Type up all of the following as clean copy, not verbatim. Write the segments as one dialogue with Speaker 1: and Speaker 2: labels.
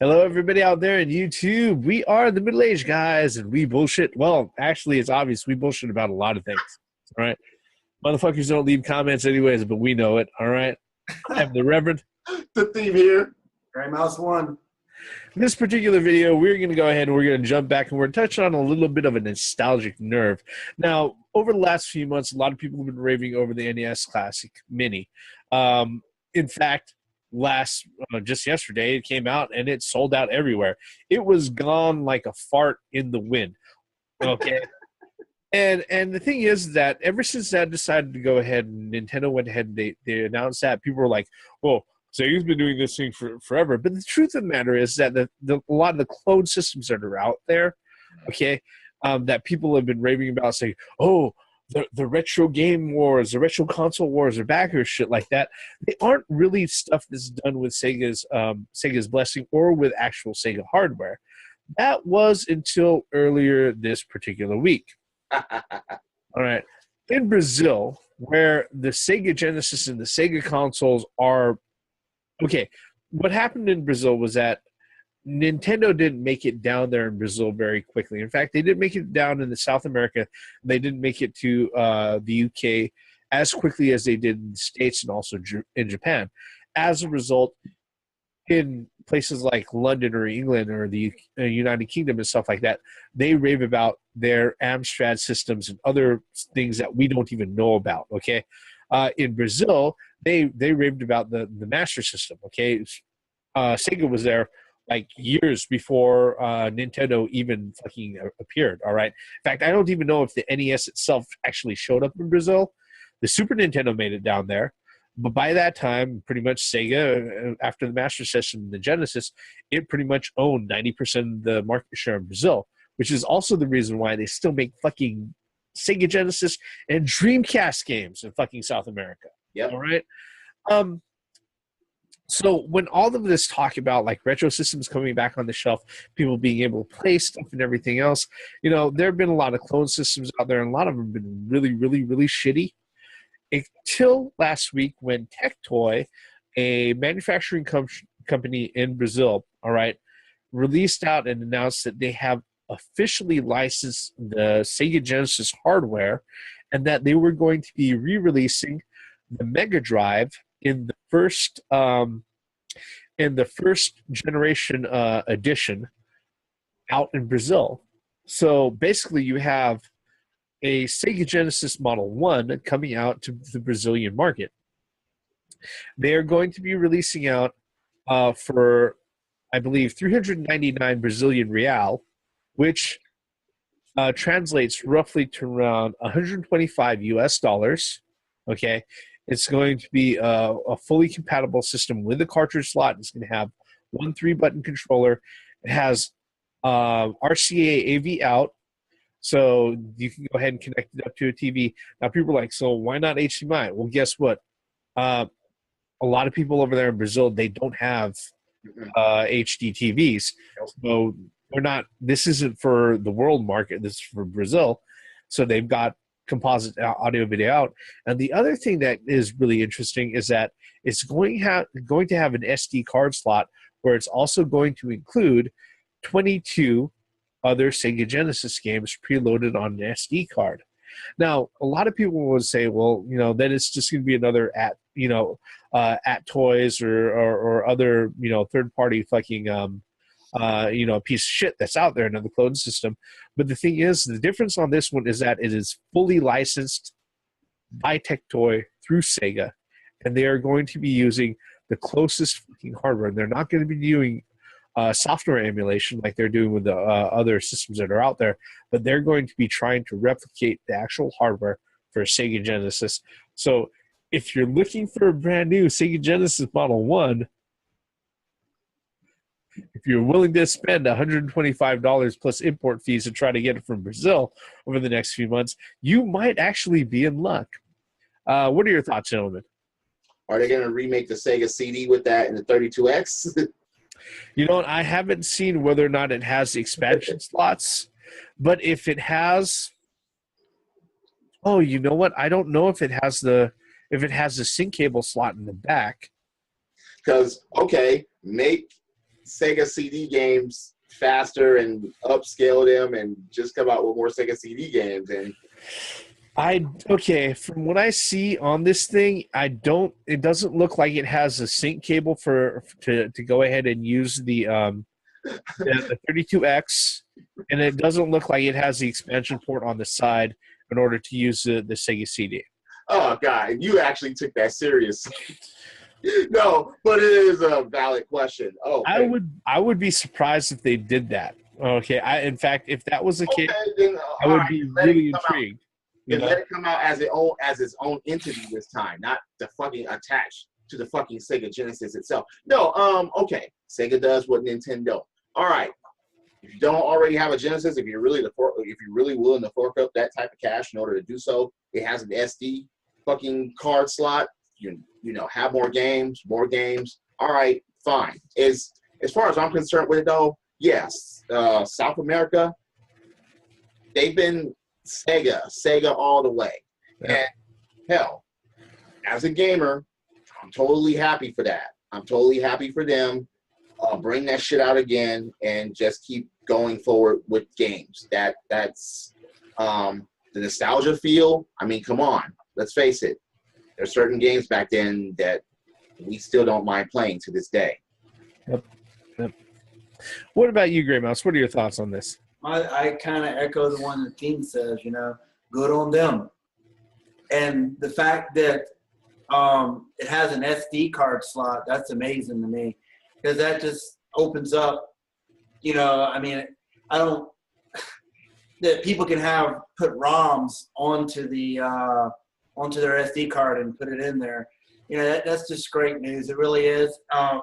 Speaker 1: Hello, everybody out there in YouTube. We are the middle-aged guys, and we bullshit. Well, actually, it's obvious we bullshit about a lot of things. All right, motherfuckers don't leave comments anyways, but we know it. All right, I'm the Reverend.
Speaker 2: The Thief here. Gray Mouse 1.
Speaker 1: In this particular video, we're going to go ahead and we're going to jump back and we're touching on a little bit of a nostalgic nerve. Now, over the last few months, a lot of people have been raving over the NES Classic Mini. In fact, just yesterday, it came out and it sold out everywhere. It was gone like a fart in the wind. Okay. And the thing is that ever since that decided to go ahead and Nintendo went ahead and they announced that, people were like, well, Sega's been doing this thing for forever. But the truth of the matter is that a lot of the clone systems that are out there, okay, that people have been raving about, saying, oh, the retro game wars, the retro console wars are back or shit like that, they aren't really stuff that's done with Sega's blessing or with actual Sega hardware. That was until earlier this particular week. All right. In Brazil, where the Sega Genesis and the Sega consoles are okay, what happened in Brazil was that Nintendo didn't make it down there in Brazil very quickly. In fact, they didn't make it down in the South America. They didn't make it to the UK as quickly as they did in the States and also in Japan. As a result, in places like London or England or the United Kingdom and stuff like that, they rave about their Amstrad systems and other things that we don't even know about, okay? In Brazil, they raved about the Master System, okay? Sega was there like years before Nintendo even fucking appeared, all right? In fact, I don't even know if the NES itself actually showed up in Brazil. The Super Nintendo made it down there. But by that time, pretty much Sega, after the Master System and the Genesis, it pretty much owned 90% of the market share in Brazil, which is also the reason why they still make fucking Sega Genesis and Dreamcast games in fucking South America.
Speaker 2: Yep.
Speaker 1: All right? So when all of this talk about like retro systems coming back on the shelf, people being able to play stuff and everything else, you know, there have been a lot of clone systems out there, and a lot of them have been really, really, really shitty. Until last week when TecToy, a manufacturing company in Brazil, all right, released out and announced that they have officially licensed the Sega Genesis hardware and that they were going to be re-releasing the Mega Drive in the first generation edition out in Brazil. So basically you have a Sega Genesis Model 1 coming out to the Brazilian market. They are going to be releasing out for, I believe, 399 Brazilian real, which translates roughly to around 125 US dollars. Okay, it's going to be a fully compatible system with a cartridge slot. It's going to have one 3-button controller. It has RCA AV out, so you can go ahead and connect it up to a TV. Now, people are like, so why not HDMI? Well, guess what? A lot of people over there in Brazil, they don't have HD TVs. So they're not. This isn't for the world market. This is for Brazil. So they've got composite audio video out. And the other thing that is really interesting is that it's going to have an SD card slot where it's also going to include 22 other Sega Genesis games preloaded on an SD card. Now, a lot of people would say, well, you know, then it's just going to be another at Toys or other, you know, third-party fucking, piece of shit that's out there, another clone system. But the thing is, the difference on this one is that it is fully licensed by TecToy through Sega, and they are going to be using the closest fucking hardware. They're not going to be doing software emulation like they're doing with the other systems that are out there, but they're going to be trying to replicate the actual hardware for Sega Genesis. So if you're looking for a brand new Sega Genesis Model 1, if you're willing to spend $125 plus import fees to try to get it from Brazil over the next few months, you might actually be in luck. What are your thoughts, gentlemen?
Speaker 2: Are they going to remake the Sega CD with that in the 32X?
Speaker 1: You know what? I haven't seen whether or not it has the expansion slots, but if it has, oh, you know what? I don't know if it has the sync cable slot in the back.
Speaker 2: Because, okay, make Sega CD games faster and upscale them and just come out with more Sega CD games. And
Speaker 1: okay, from what I see on this thing, it doesn't look like it has a sync cable to go ahead and use the 32X, and it doesn't look like it has the expansion port on the side in order to use the Sega CD.
Speaker 2: Oh God, you actually took that seriously. No, but it is a valid question. Oh, okay.
Speaker 1: I would be surprised if they did that. Okay, in fact, if that was the case,
Speaker 2: Then,
Speaker 1: I would be really intrigued.
Speaker 2: Then let it come out as its own entity this time, not the fucking attached to the fucking Sega Genesis itself. No, okay. Sega does what Nintendo. All right. If you don't already have a Genesis, if you're really willing to fork up that type of cash in order to do so, it has an SD fucking card slot. You know, have more games. All right, fine. As far as I'm concerned with it, though, yes, South America, they've been Sega all the way. Yeah. And hell, as a gamer, I'm totally happy for that. I'm totally happy for them. Bring that shit out again and just keep going forward with games. That's the nostalgia feel. I mean, come on, let's face it. There's certain games back then that we still don't mind playing to this day.
Speaker 1: Yep. What about you, Grey Mouse? What are your thoughts on this?
Speaker 3: I kind of echo the one the team says, you know, good on them. And the fact that it has an SD card slot, that's amazing to me. Because that just opens up, you know, I mean, that people can put ROMs onto their SD card and put it in there. You know, that's just great news. It really is.
Speaker 2: But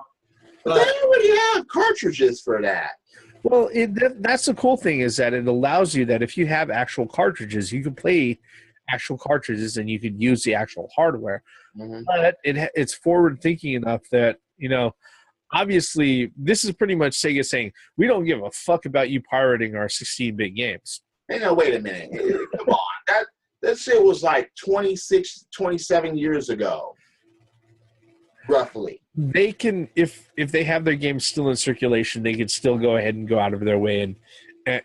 Speaker 2: they already have cartridges for that.
Speaker 1: Well, that's the cool thing is that it allows you that if you have actual cartridges, you can play actual cartridges and you can use the actual hardware. Mm-hmm. But it's forward thinking enough that, you know, obviously this is pretty much Sega saying, we don't give a fuck about you pirating our 16-bit games.
Speaker 2: Hey, no, wait a minute. Come on. That shit was like 26, 27 years ago. Roughly.
Speaker 1: They can, if they have their games still in circulation, they can still go ahead and go out of their way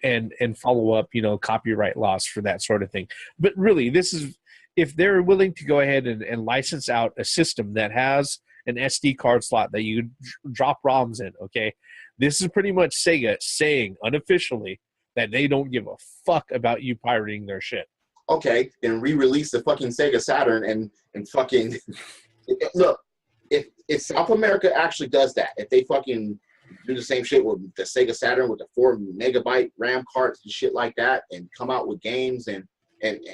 Speaker 1: and follow up, you know, copyright laws for that sort of thing. But really, this is, if they're willing to go ahead and license out a system that has an SD card slot that you drop ROMs in, okay, this is pretty much Sega saying unofficially that they don't give a fuck about you pirating their shit.
Speaker 2: Okay, then re-release the fucking Sega Saturn and fucking look. If South America actually does that, if they fucking do the same shit with the Sega Saturn with the 4 megabyte RAM cards and shit like that, and come out with games and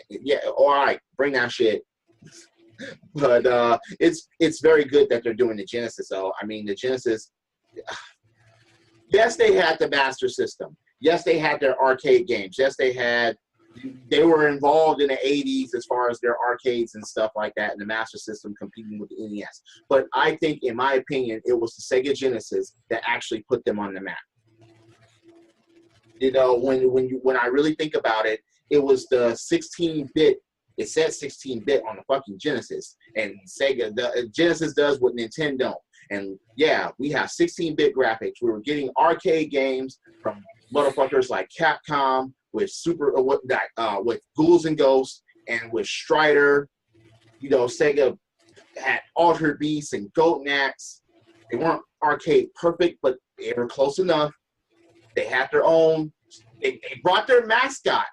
Speaker 2: yeah, all right, bring that shit. But it's very good that they're doing the Genesis. Though I mean, the Genesis. Yes, they had the Master System. Yes, they had their arcade games. Yes, they were involved in the 80s as far as their arcades and stuff like that, and the Master System competing with the NES. But I think, in my opinion, it was the Sega Genesis that actually put them on the map. You know, when I really think about it, it was the 16-bit. It said 16-bit on the fucking Genesis, and Sega, the Genesis does what Nintendo. And yeah, we have 16-bit graphics. We were getting arcade games from motherfuckers like Capcom, with with Ghouls and Ghosts, and with Strider. You know, Sega had Altered Beast and Golden Axe. They weren't arcade perfect, but they were close enough. They had their own. They brought their mascot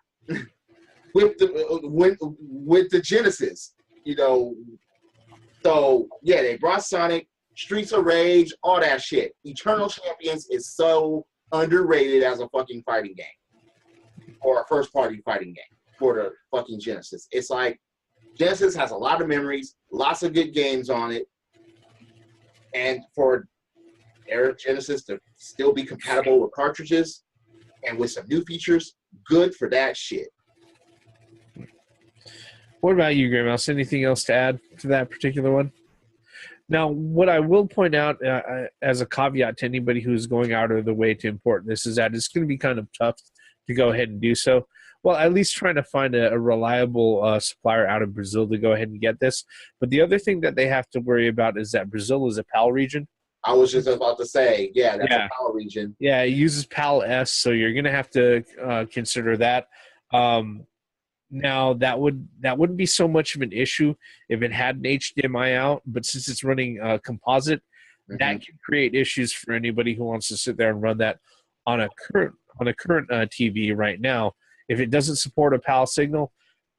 Speaker 2: with the Genesis. You know, so yeah, they brought Sonic, Streets of Rage, all that shit. Eternal Champions is so underrated as a fucking fighting game. Or a first-party fighting game for the fucking Genesis. It's like Genesis has a lot of memories, lots of good games on it, and for their Genesis to still be compatible with cartridges and with some new features, good for that shit.
Speaker 1: What about you, Grey Mouse? Anything else to add to that particular one? Now, what I will point out as a caveat to anybody who's going out of the way to import this is that it's going to be kind of tough to go ahead and do so. Well, at least trying to find a reliable supplier out of Brazil to go ahead and get this. But the other thing that they have to worry about is that Brazil is a PAL region.
Speaker 2: I was just about to say, yeah, that's
Speaker 1: Yeah.
Speaker 2: a PAL region.
Speaker 1: Yeah, it uses PAL S, so you're going to have to consider that. Now that wouldn't be so much of an issue if it had an HDMI out, but since it's running composite, that can create issues for anybody who wants to sit there and run that on a current TV right now. If it doesn't support a PAL signal,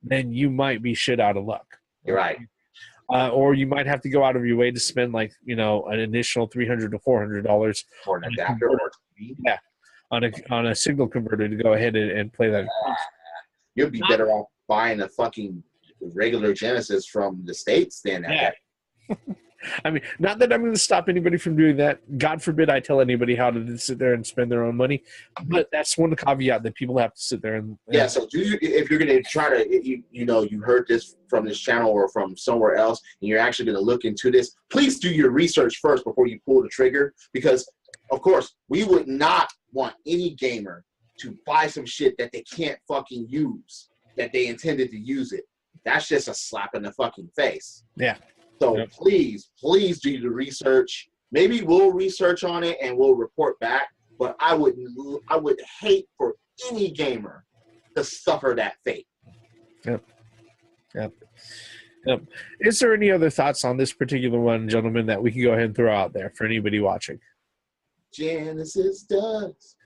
Speaker 1: then you might be shit out of luck.
Speaker 2: You're right.
Speaker 1: Or you might have to go out of your way to spend like an additional $300 to $400
Speaker 2: For an adapter or TV.
Speaker 1: Yeah, on a signal converter to go ahead and play that.
Speaker 2: You'd be better off buying a fucking regular Genesis from the States than
Speaker 1: Yeah. I mean, not that I'm going to stop anybody from doing that. God forbid I tell anybody how to sit there and spend their own money. But that's one caveat that people have to sit there and.
Speaker 2: Yeah, so if you're going to try to, you heard this from this channel or from somewhere else, and you're actually going to look into this, please do your research first before you pull the trigger. Because, of course, we would not want any gamer to buy some shit that they can't fucking use, that they intended to use it. That's just a slap in the fucking face.
Speaker 1: Yeah.
Speaker 2: So please do the research. Maybe we'll research on it and we'll report back. But I would hate for any gamer to suffer that fate. Yep.
Speaker 1: Is there any other thoughts on this particular one, gentlemen, that we can go ahead and throw out there for anybody watching?
Speaker 2: Genesis does.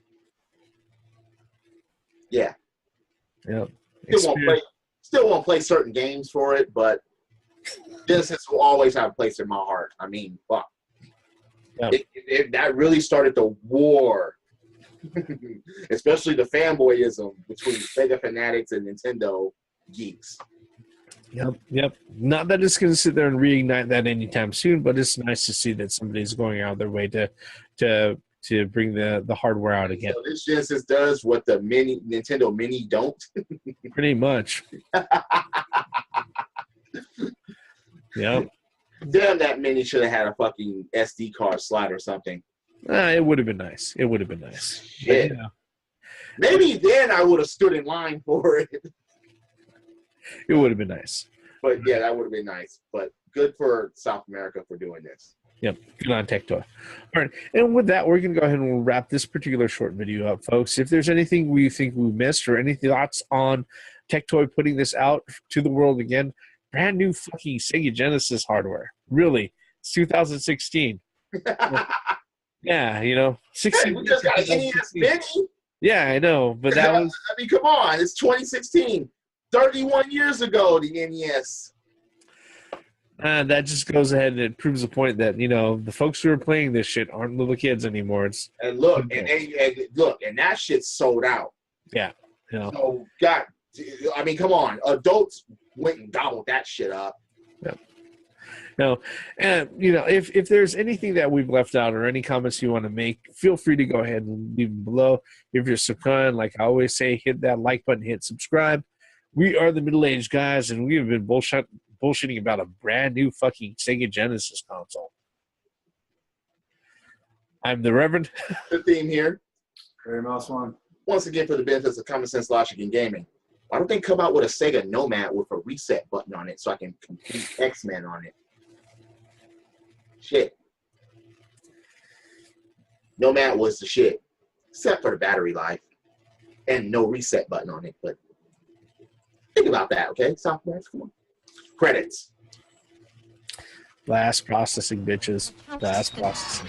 Speaker 2: Yeah.
Speaker 1: Yep.
Speaker 2: Still won't play certain games for it, but Genesis will always have a place in my heart. I mean, fuck. Yep. That really started the war, especially the fanboyism between Sega fanatics and Nintendo geeks.
Speaker 1: Yep. Not that it's going to sit there and reignite that anytime soon, but it's nice to see that somebody's going out of their way to bring the hardware out again.
Speaker 2: So this Genesis does what the Nintendo Mini don't.
Speaker 1: Pretty much. Yep.
Speaker 2: Damn, that Mini should have had a fucking SD card slot or something.
Speaker 1: It would have been nice. It would have been nice.
Speaker 2: Shit.
Speaker 1: But,
Speaker 2: maybe then I would have stood in line for it.
Speaker 1: It would have been nice.
Speaker 2: But yeah, that would have been nice. But good for South America for doing this.
Speaker 1: Yep. Good on TecToy. All right. And with that, we're going to go ahead and we'll wrap this particular short video up, folks. If there's anything we think we missed or any thoughts on TecToy putting this out to the world again, brand new fucking Sega Genesis hardware. Really. It's 2016. Yeah, 16.
Speaker 2: Hey, we just got an NES Mini.
Speaker 1: Yeah, I know. But that was.
Speaker 2: I mean, come on. It's 2016. 31 years ago, the NES.
Speaker 1: That just goes ahead and it proves the point that the folks who are playing this shit aren't little kids anymore.
Speaker 2: And that shit's sold out.
Speaker 1: Yeah.
Speaker 2: So I mean, come on, adults went and gobbled that shit up.
Speaker 1: Yeah. No, and if there's anything that we've left out or any comments you want to make, feel free to go ahead and leave them below. If you're so kind, like I always say, hit that like button, hit subscribe. We are the middle-aged guys, and we have been bullshitting about a brand new fucking Sega Genesis console. I'm the Reverend.
Speaker 2: The theme here.
Speaker 3: Very mouse one.
Speaker 2: Once again, for the benefits of common sense, logic, and gaming. Why don't they come out with a Sega Nomad with a reset button on it so I can complete X-Men on it? Shit. Nomad was the shit. Except for the battery life. And no reset button on it. But think about that, okay? Software, come on. Credits.
Speaker 1: Last processing, bitches. Last processing.